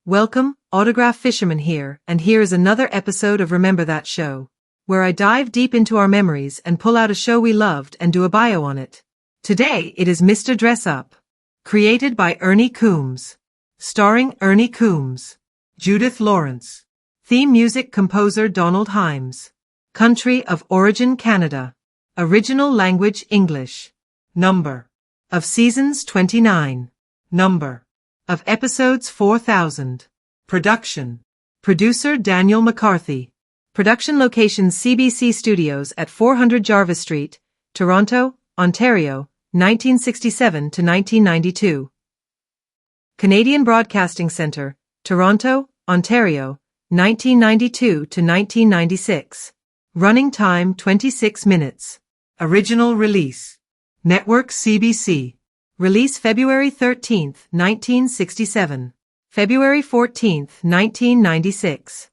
Welcome, Autograph Fisherman here, and here is another episode of Remember That Show, where I dive deep into our memories and pull out a show we loved and do a bio on it. Today it is Mr. Dressup, created by Ernie Coombs, starring Ernie Coombs, Judith Lawrence, theme music composer Donald Himes, country of origin Canada, original language English, number of seasons 29, number of episodes 4000. Production. Producer Daniel McCarthy. Production locations CBC Studios at 400 Jarvis Street, Toronto, Ontario, 1967 to 1992. Canadian Broadcasting Centre, Toronto, Ontario, 1992 to 1996. Running time 26 minutes. Original release. Network CBC. Release February 13, 1967. February 14, 1996.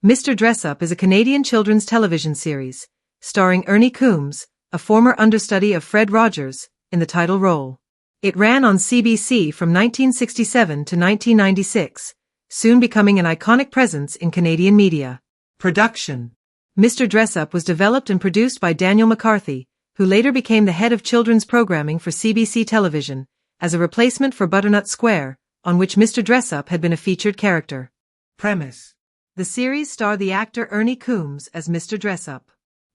Mr. Dressup is a Canadian children's television series, starring Ernie Coombs, a former understudy of Fred Rogers, in the title role. It ran on CBC from 1967 to 1996, soon becoming an iconic presence in Canadian media. Production. Mr. Dressup was developed and produced by Daniel McCarthy, who later became the head of children's programming for CBC Television, as a replacement for Butternut Square, on which Mr. Dressup had been a featured character. Premise. The series starred the actor Ernie Coombs as Mr. Dressup.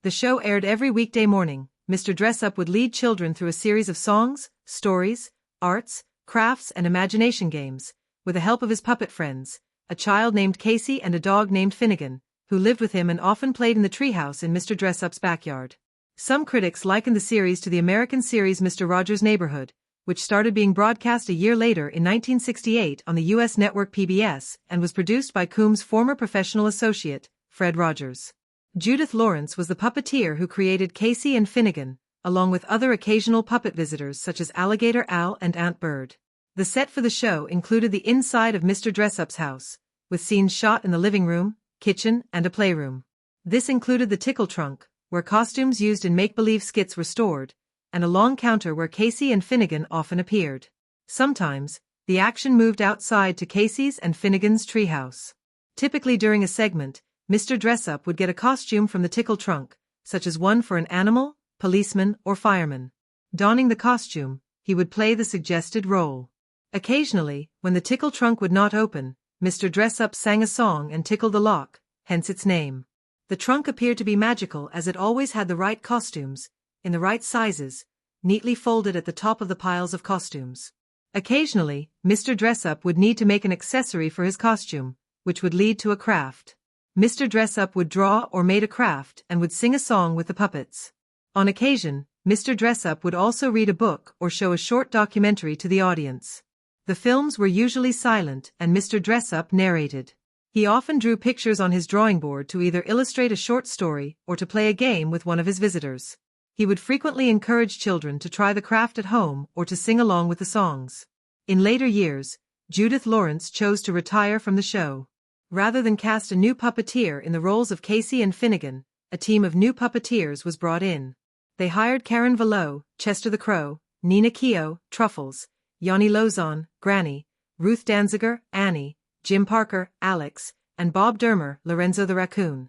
The show aired every weekday morning. Mr. Dressup would lead children through a series of songs, stories, arts, crafts and imagination games, with the help of his puppet friends, a child named Casey and a dog named Finnegan, who lived with him and often played in the treehouse in Mr. Dressup's backyard. Some critics likened the series to the American series Mr. Rogers' Neighborhood, which started being broadcast a year later in 1968 on the U.S. network PBS and was produced by Coombs' former professional associate, Fred Rogers. Judith Lawrence was the puppeteer who created Casey and Finnegan, along with other occasional puppet visitors such as Alligator Al and Aunt Bird. The set for the show included the inside of Mr. Dressup's house, with scenes shot in the living room, kitchen, and a playroom. This included the tickle trunk, where costumes used in make-believe skits were stored, and a long counter where Casey and Finnegan often appeared. Sometimes, the action moved outside to Casey's and Finnegan's treehouse. Typically during a segment, Mr. Dressup would get a costume from the tickle trunk, such as one for an animal, policeman, or fireman. Donning the costume, he would play the suggested role. Occasionally, when the tickle trunk would not open, Mr. Dressup sang a song and tickled the lock, hence its name. The trunk appeared to be magical as it always had the right costumes, in the right sizes, neatly folded at the top of the piles of costumes. Occasionally, Mr. Dressup would need to make an accessory for his costume, which would lead to a craft. Mr. Dressup would draw or made a craft and would sing a song with the puppets. On occasion, Mr. Dressup would also read a book or show a short documentary to the audience. The films were usually silent and Mr. Dressup narrated. He often drew pictures on his drawing board to either illustrate a short story or to play a game with one of his visitors. He would frequently encourage children to try the craft at home or to sing along with the songs. In later years, Judith Lawrence chose to retire from the show. Rather than cast a new puppeteer in the roles of Casey and Finnegan, a team of new puppeteers was brought in. They hired Karen Vallot, Chester the Crow, Nina Keogh, Truffles, Yanni Lozon, Granny, Ruth Danziger, Annie, Jim Parker, Alex, and Bob Dermer, Lorenzo the Raccoon.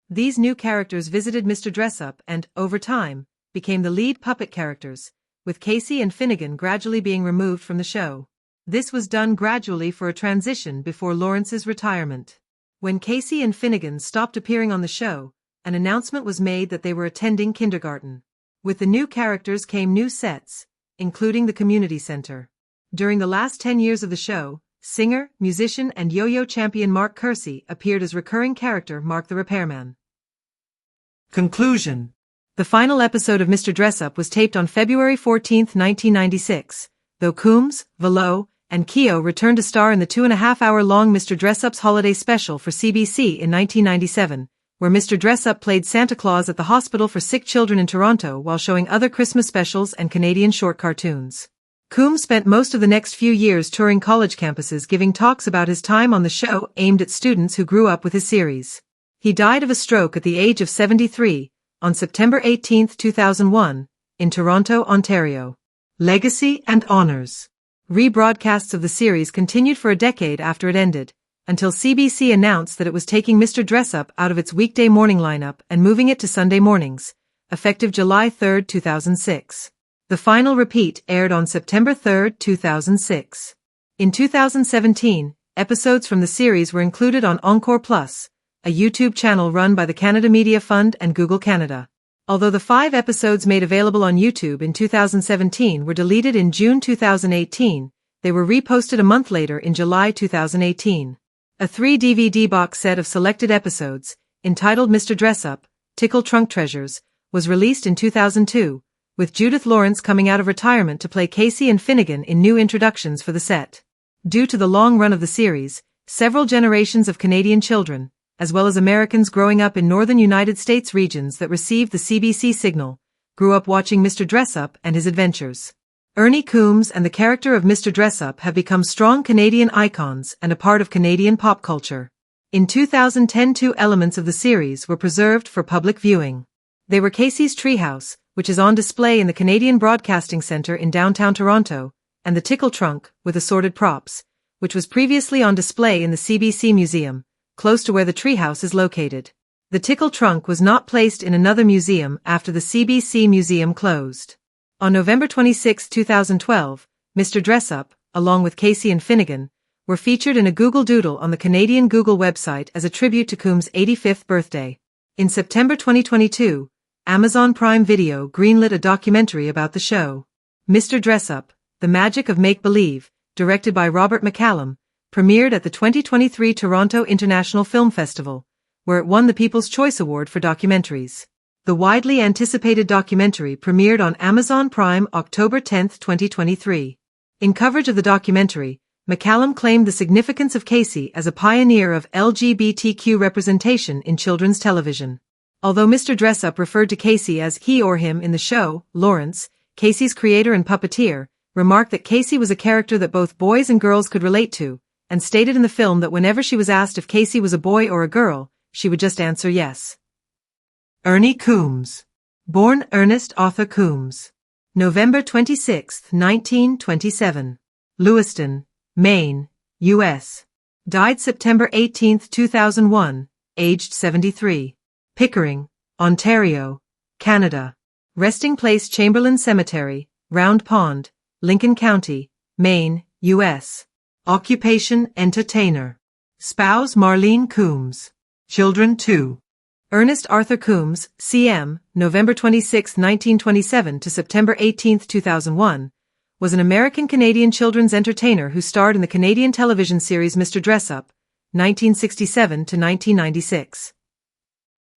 These new characters visited Mr. Dressup and, over time, became the lead puppet characters, with Casey and Finnegan gradually being removed from the show. This was done gradually for a transition before Lawrence's retirement. When Casey and Finnegan stopped appearing on the show, an announcement was made that they were attending kindergarten. With the new characters came new sets, including the community center. During the last 10 years of the show, singer, musician and yo-yo champion Mark Kersey appeared as recurring character Mark the Repairman. Conclusion. The final episode of Mr. Dressup was taped on February 14, 1996, though Coombs, Vallot, and Keogh returned to star in the 2.5-hour-long Mr. Dressup's Holiday Special for CBC in 1997, where Mr. Dressup played Santa Claus at the hospital for sick children in Toronto while showing other Christmas specials and Canadian short cartoons. Coombs spent most of the next few years touring college campuses giving talks about his time on the show aimed at students who grew up with his series. He died of a stroke at the age of 73, on September 18, 2001, in Toronto, Ontario. Legacy and Honors. Rebroadcasts of the series continued for a decade after it ended, until CBC announced that it was taking Mr. Dressup out of its weekday morning lineup and moving it to Sunday mornings, effective July 3, 2006. The final repeat aired on September 3, 2006. In 2017, episodes from the series were included on Encore Plus, a YouTube channel run by the Canada Media Fund and Google Canada. Although the 5 episodes made available on YouTube in 2017 were deleted in June 2018, they were reposted a month later in July 2018. A 3-DVD box set of selected episodes, entitled Mr. Dressup, Tickle Trunk Treasures, was released in 2002, with Judith Lawrence coming out of retirement to play Casey and Finnegan in new introductions for the set. Due to the long run of the series, several generations of Canadian children, as well as Americans growing up in northern United States regions that received the CBC signal, grew up watching Mr. Dressup and his adventures. Ernie Coombs and the character of Mr. Dressup have become strong Canadian icons and a part of Canadian pop culture. In 2010, 2 elements of the series were preserved for public viewing. They were Casey's Treehouse, which is on display in the Canadian Broadcasting Centre in downtown Toronto, and the Tickle Trunk, with assorted props, which was previously on display in the CBC Museum, close to where the treehouse is located. The Tickle Trunk was not placed in another museum after the CBC Museum closed. On November 26, 2012, Mr. Dressup, along with Casey and Finnegan, were featured in a Google Doodle on the Canadian Google website as a tribute to Coombs' 85th birthday. In September 2022, Amazon Prime Video greenlit a documentary about the show. Mr. Dressup, The Magic of Make-Believe, directed by Robert McCallum, premiered at the 2023 Toronto International Film Festival, where it won the People's Choice Award for Documentaries. The widely anticipated documentary premiered on Amazon Prime October 10, 2023. In coverage of the documentary, McCallum claimed the significance of Casey as a pioneer of LGBTQ representation in children's television. Although Mr. Dressup referred to Casey as he or him in the show, Lawrence, Casey's creator and puppeteer, remarked that Casey was a character that both boys and girls could relate to, and stated in the film that whenever she was asked if Casey was a boy or a girl, she would just answer yes. Ernie Coombs. Born Ernest Arthur Coombs. November 26, 1927. Lewiston, Maine, U.S. Died September 18, 2001, aged 73. Pickering, Ontario, Canada. Resting place Chamberlain Cemetery, Round Pond, Lincoln County, Maine, U.S. Occupation entertainer. Spouse Marlene Coombs. Children 2. Ernest Arthur Coombs, C.M., November 26, 1927 to September 18, 2001, was an American-Canadian children's entertainer who starred in the Canadian television series Mr. Dressup, 1967 to 1996.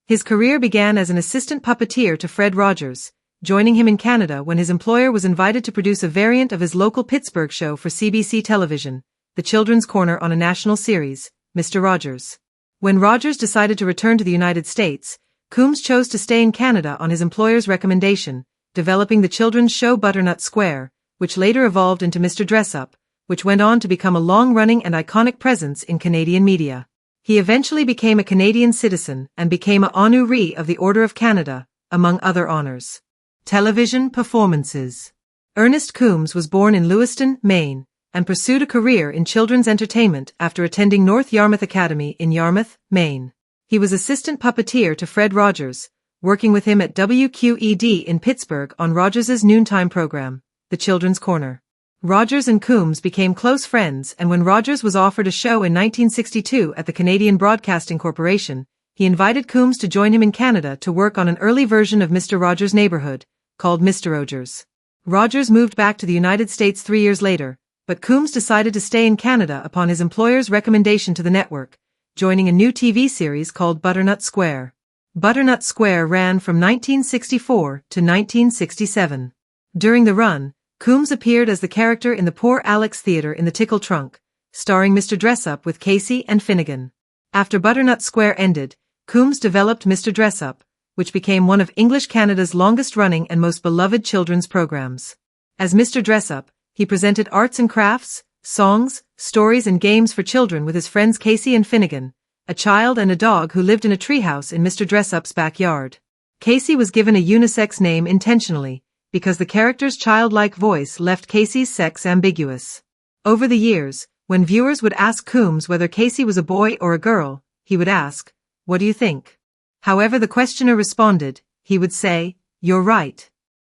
His career began as an assistant puppeteer to Fred Rogers, joining him in Canada when his employer was invited to produce a variant of his local Pittsburgh show for CBC television, The Children's Corner, on a national series, Mr. Rogers. When Rogers decided to return to the United States, Coombs chose to stay in Canada on his employer's recommendation, developing the children's show Butternut Square, which later evolved into Mr. Dressup, which went on to become a long-running and iconic presence in Canadian media. He eventually became a Canadian citizen and became an honoree of the Order of Canada, among other honors. Television performances. Ernest Coombs was born in Lewiston, Maine, and pursued a career in children's entertainment after attending North Yarmouth Academy in Yarmouth, Maine. He was assistant puppeteer to Fred Rogers, working with him at WQED in Pittsburgh on Rogers's noontime program, The Children's Corner. Rogers and Coombs became close friends, and when Rogers was offered a show in 1962 at the Canadian Broadcasting Corporation, he invited Coombs to join him in Canada to work on an early version of Mr. Rogers' Neighborhood, called Mr. Rogers. Rogers moved back to the United States 3 years later, but Coombs decided to stay in Canada upon his employer's recommendation to the network, joining a new TV series called Butternut Square. Butternut Square ran from 1964 to 1967. During the run, Coombs appeared as the character in the Poor Alex Theatre in the Tickle Trunk, starring Mr. Dressup with Casey and Finnegan. After Butternut Square ended, Coombs developed Mr. Dressup, which became one of English Canada's longest-running and most beloved children's programs. As Mr. Dressup, he presented arts and crafts, songs, stories and games for children with his friends Casey and Finnegan, a child and a dog who lived in a treehouse in Mr. Dressup's backyard. Casey was given a unisex name intentionally, because the character's childlike voice left Casey's sex ambiguous. Over the years, when viewers would ask Coombs whether Casey was a boy or a girl, he would ask, "What do you think?" However the questioner responded, he would say, "You're right."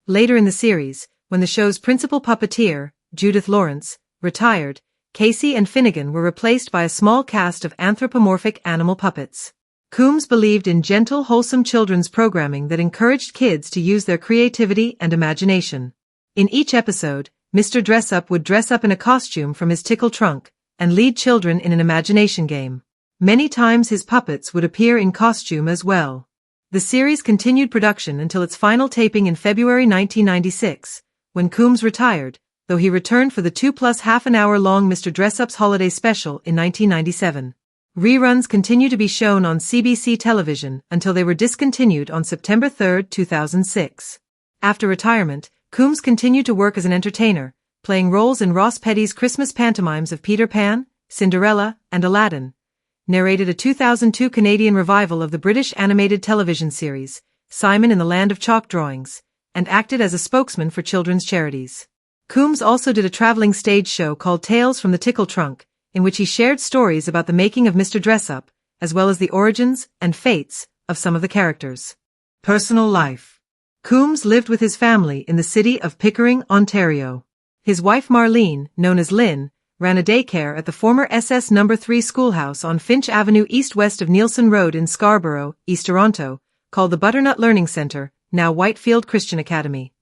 Later in the series, when the show's principal puppeteer, Judith Lawrence, retired, Casey and Finnegan were replaced by a small cast of anthropomorphic animal puppets. Coombs believed in gentle, wholesome children's programming that encouraged kids to use their creativity and imagination. In each episode, Mr. Dressup would dress up in a costume from his tickle trunk and lead children in an imagination game. Many times his puppets would appear in costume as well. The series continued production until its final taping in February 1996, when Coombs retired, though he returned for the 2+ half-an-hour-long Mr. Dressup's Holiday Special in 1997. Reruns continue to be shown on CBC television until they were discontinued on September 3, 2006. After retirement, Coombs continued to work as an entertainer, playing roles in Ross Petty's Christmas pantomimes of Peter Pan, Cinderella, and Aladdin, narrated a 2002 Canadian revival of the British animated television series, Simon in the Land of Chalk Drawings, and acted as a spokesman for children's charities. Coombs also did a traveling stage show called Tales from the Tickle Trunk, in which he shared stories about the making of Mr. Dressup, as well as the origins and fates of some of the characters. Personal life. Coombs lived with his family in the city of Pickering, Ontario. His wife Marlene, known as Lynn, ran a daycare at the former SS No. 3 schoolhouse on Finch Avenue east-west of Nielsen Road in Scarborough, East Toronto, called the Butternut Learning Centre, now Whitefield Christian Academy.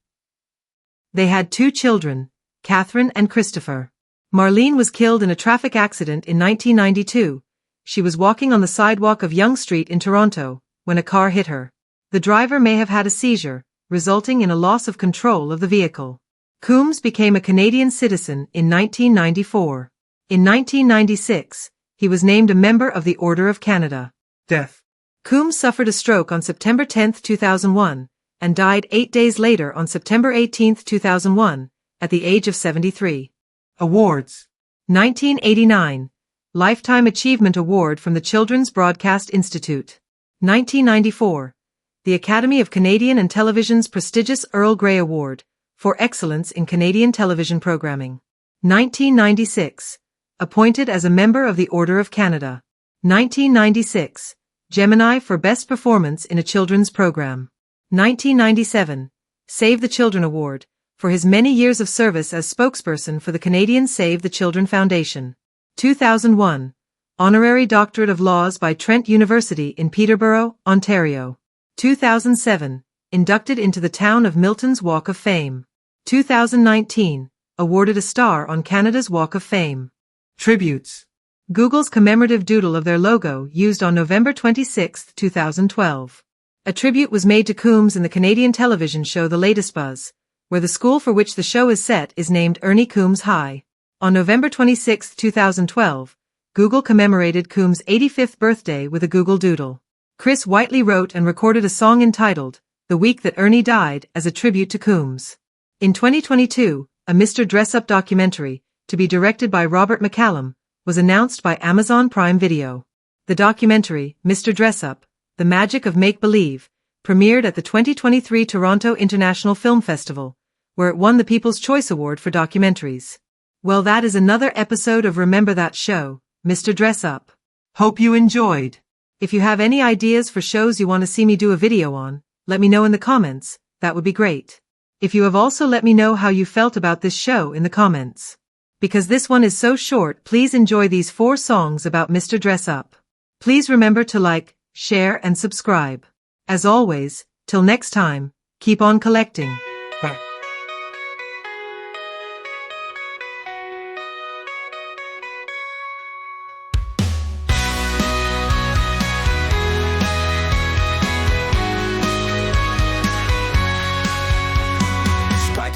They had 2 children, Catherine and Christopher. Marlene was killed in a traffic accident in 1992. She was walking on the sidewalk of Yonge Street in Toronto when a car hit her. The driver may have had a seizure, resulting in a loss of control of the vehicle. Coombs became a Canadian citizen in 1994. In 1996, he was named a member of the Order of Canada. Death. Coombs suffered a stroke on September 10, 2001, and died 8 days later on September 18, 2001, at the age of 73. Awards. 1989. Lifetime Achievement Award from the Children's Broadcast Institute. 1994. The Academy of Canadian and Television's prestigious Earl Grey Award for excellence in Canadian television programming. 1996. Appointed as a member of the Order of Canada. 1996. Gemini for Best Performance in a Children's Program. 1997. Save the Children Award for his many years of service as spokesperson for the Canadian Save the Children Foundation. 2001. Honorary Doctorate of Laws by Trent University in Peterborough, Ontario. 2007. Inducted into the Town of Milton's Walk of Fame. 2019. Awarded a star on Canada's Walk of Fame. Tributes. Google's commemorative doodle of their logo used on November 26, 2012. A tribute was made to Coombs in the Canadian television show The Latest Buzz, where the school for which the show is set is named Ernie Coombs High. On November 26, 2012, Google commemorated Coombs' 85th birthday with a Google Doodle. Chris Whiteley wrote and recorded a song entitled The Week That Ernie Died as a tribute to Coombs. In 2022, a Mr. Dressup documentary, to be directed by Robert McCallum, was announced by Amazon Prime Video. The documentary, Mr. Dressup, The Magic of Make-Believe, premiered at the 2023 Toronto International Film Festival, where it won the People's Choice Award for documentaries. Well, that is another episode of Remember That Show, Mr. Dressup. Hope you enjoyed. If you have any ideas for shows you want to see me do a video on, let me know in the comments, that would be great. If you have also let me know how you felt about this show in the comments. Because this one is so short, please enjoy these 4 songs about Mr. Dressup. Please remember to like, share and subscribe. As always, till next time, keep on collecting. Bye.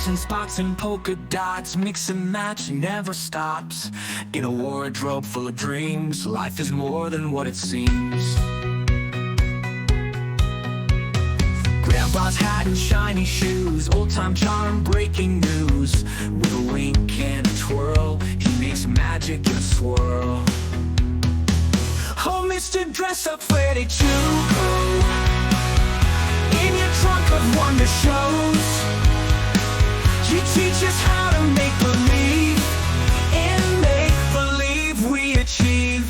And spots and polka dots, mix and match never stops. In a wardrobe full of dreams, life is more than what it seems. Grandpa's hat and shiny shoes, old-time charm, breaking news. With a wink and a twirl, he makes magic in a swirl. Oh, Mr. Dressup, where did you go? In your trunk of wonder shows. us how to make believe. In make believe we achieve.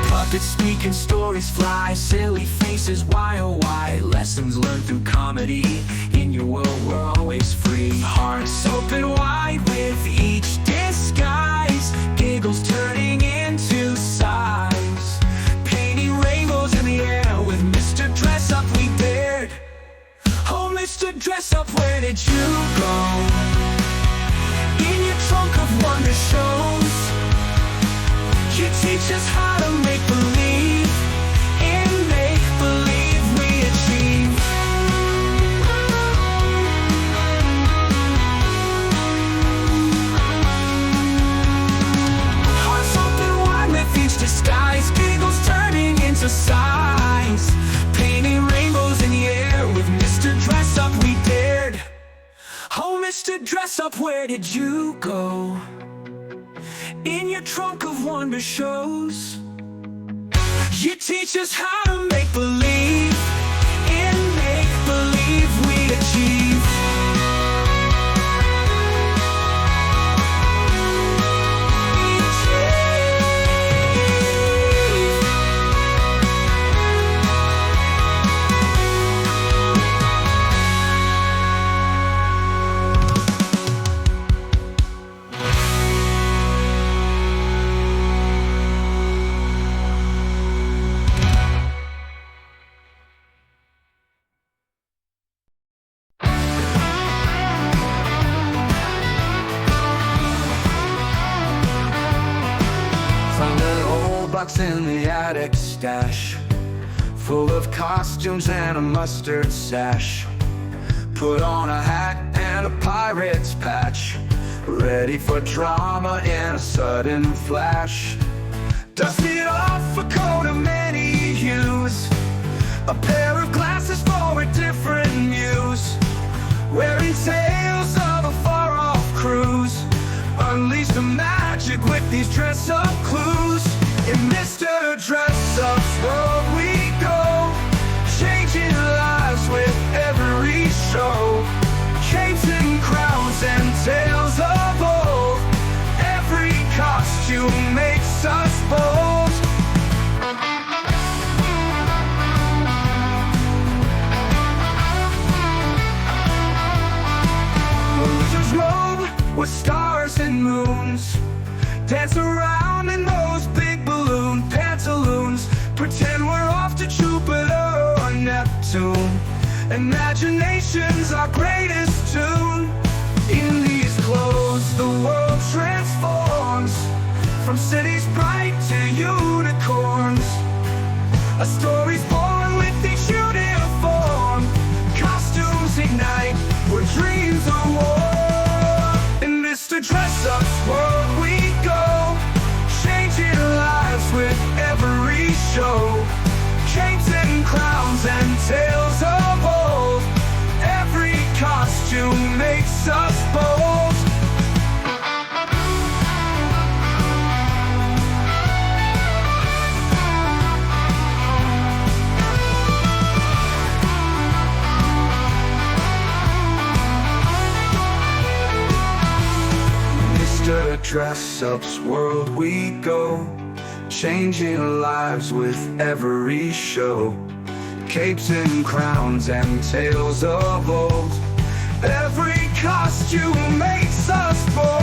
Puppets speak and stories fly, silly faces, why oh why? Lessons learned through comedy. In your world we're always free. Hearts open wide with each disguise. Giggles turning into sighs. Painting rainbows in the air with Mr. Dressup we dared. Oh Mr. Dressup, where did you go? In your trunk of wonder shows, you teach us how to make believe. In make believe we achieve. Hearts open wide with each disguise. Giggles turning into sighs. Painting rainbows in the air with Mr. Dressup we dared. Oh Mr. Dressup, where did you go? In your trunk of wonder shows, you teach us how to make believe. In make believe we achieve. Found an old box in the attic stash, full of costumes and a mustard sash. Put on a hat and a pirate's patch, ready for drama in a sudden flash. Dusted off a coat of many hues, a pair of glasses for a different muse. Wearing tales of a far-off cruise, unleash the magic with these dress-up clues. In Mr. Dressup's world we go, changing lives with every show. Capes and crowns and tales of old, every costume makes us bold. Wizard's robe with stars and moons, dance around in those big balloon pantaloons. Pretend we're off to Jupiter or Neptune. Imagination's our greatest tune. In these clothes the world transforms, from cities bright to unicorns. A story's born with each uniform. Costumes ignite where dreams are warm. In Mr. Dressup's world we go, changing lives with every show. Capes and crowns and tales of old, every costume makes us bold. Mr. Dressup's world we go, changing lives with every show. Capes and crowns and tales of old, every costume makes us bold.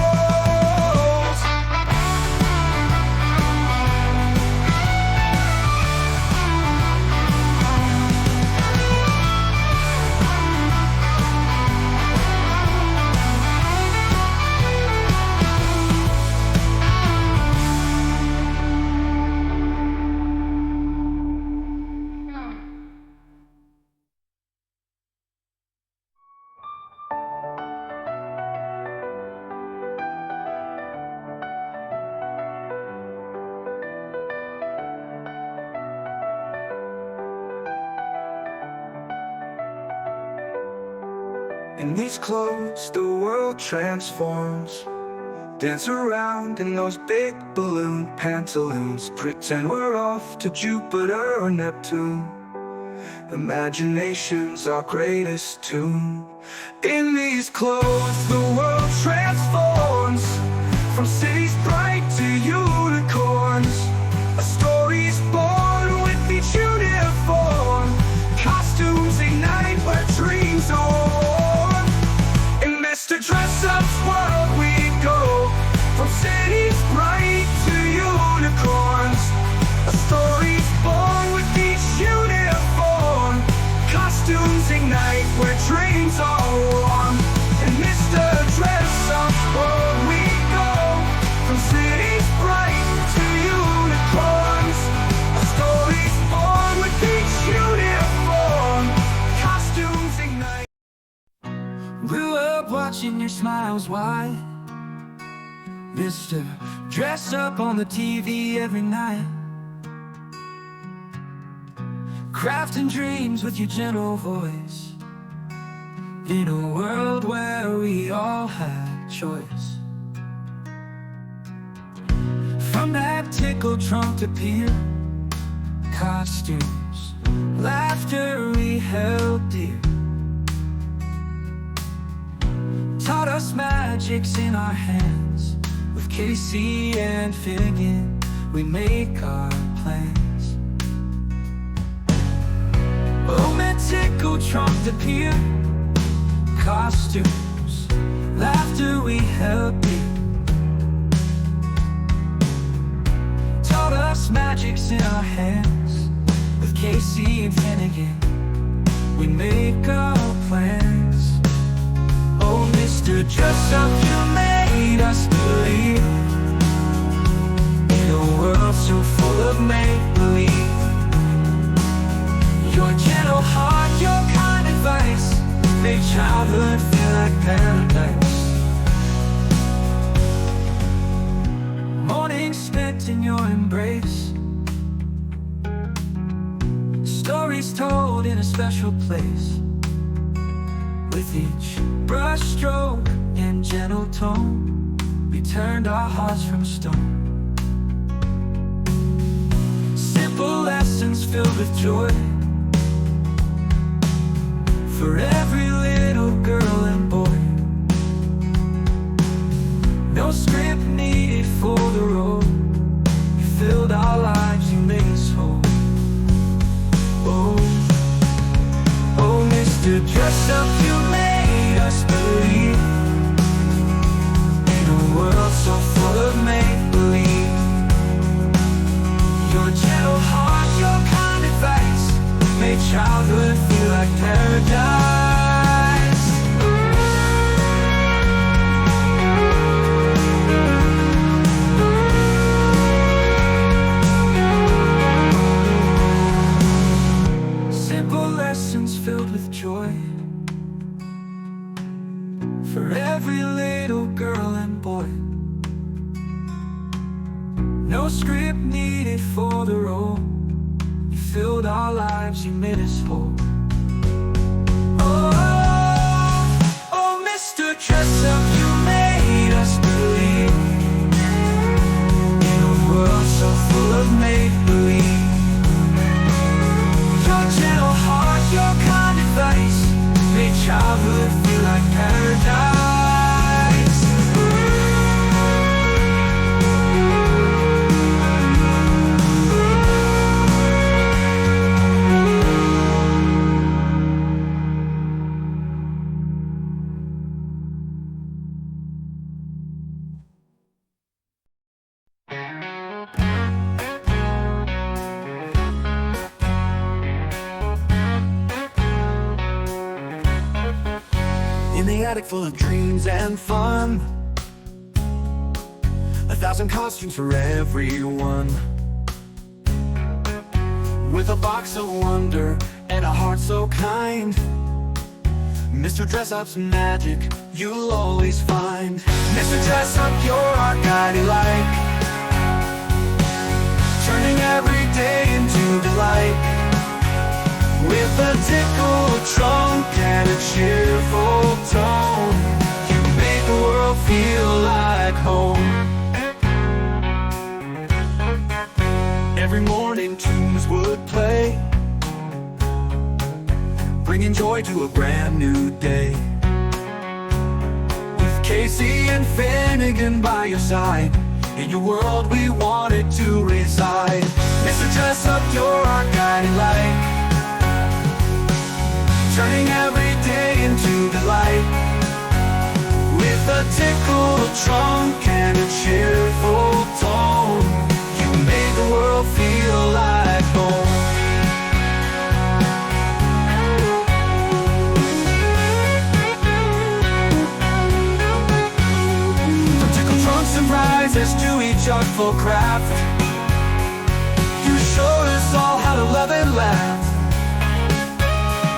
In these clothes the world transforms, Dance around in those big balloon pantaloons. Pretend we're off to Jupiter or Neptune. Imagination's our greatest tune. In these clothes the world transforms, from cities bright to unicorns. A story's born with each uniform. Costumes ignite where dreams are. In Mr. Dressup's world we go, from cities bright to unicorns. A story's born with each uniform. Costumes ignite where dreams are warm. In Mr. Dressup's world we go, from cities bright to unicorns. A story's born with each uniform. Costumes ignite. Grew up watching your smiles wide, Mr. Dressup on the TV every night. Crafting dreams with your gentle voice, in a world where we all had choice. From that tickled trunk to pier, costumes, laughter we held dear. Taught us magics in our hands. With Casey and Finnegan, we make our plans. Oh, man, tickled trunk to pier, costumes, laughter we held dear. Taught us magics in our hands. With Casey and Finnegan, we make our plans. Oh, Mr. Dressup, you made us believe in a world so full of make-believe. Your gentle heart, your kind advice made childhood feel like paradise. Mornings spent in your embrace, stories told in a special place. With each brush stroke and gentle tone, we turned our hearts from stone. Simple lessons filled with joy, for every little girl and boy. No script needed for the role. You filled our lives, you made us whole. Oh, Mr. Dressup, you made us believe in a world so full of make-believe. Your gentle heart, your kind advice made childhood feel like paradise. Simple lessons filled with joy, for every little girl and boy. No script needed for the role. You filled our lives, you made us whole. Oh, Mr. Dressup, you made us believe in a world so full of make-believe. Your gentle heart, your kind advice made childhood feel like paradise. In the attic full of dreams and fun, 1,000 costumes for everyone. With a box of wonder and a heart so kind, Mr. Dressup's magic you'll always find. Mr. Dressup, you're our guiding light, turning every day into delight. With a tickled trunk and a cheerful tone, you make the world feel like home. violin tunes would play, bringing joy to a brand new day. With Casey and Finnegan by your side, in your world we wanted to reside. Mr. Dressup, you're our guiding light, turning every day into delight. With a tickled trunk and a cheerful tone, you made the world feel like home. From tickled trunks and prizes to each artful craft, you showed us all how to love and laugh.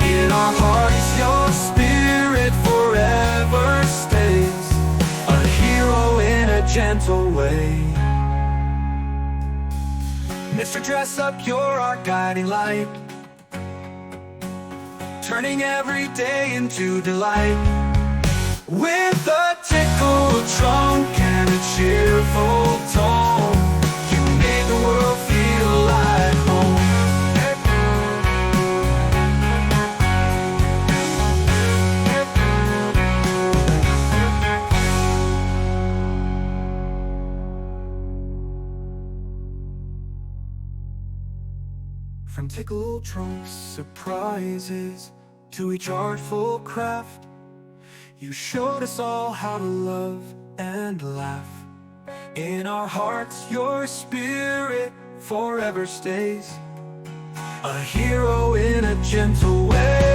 In our hearts your spirit forever stays, a hero in a gentle way. Mr. Dressup, you're our guiding light, turning every day into delight. With a tickled trunk and a cheerful tone, you made the world feel like home. From tickled trunks, surprises, to each artful craft, you showed us all how to love and laugh. In our hearts your spirit forever stays, a hero in a gentle way.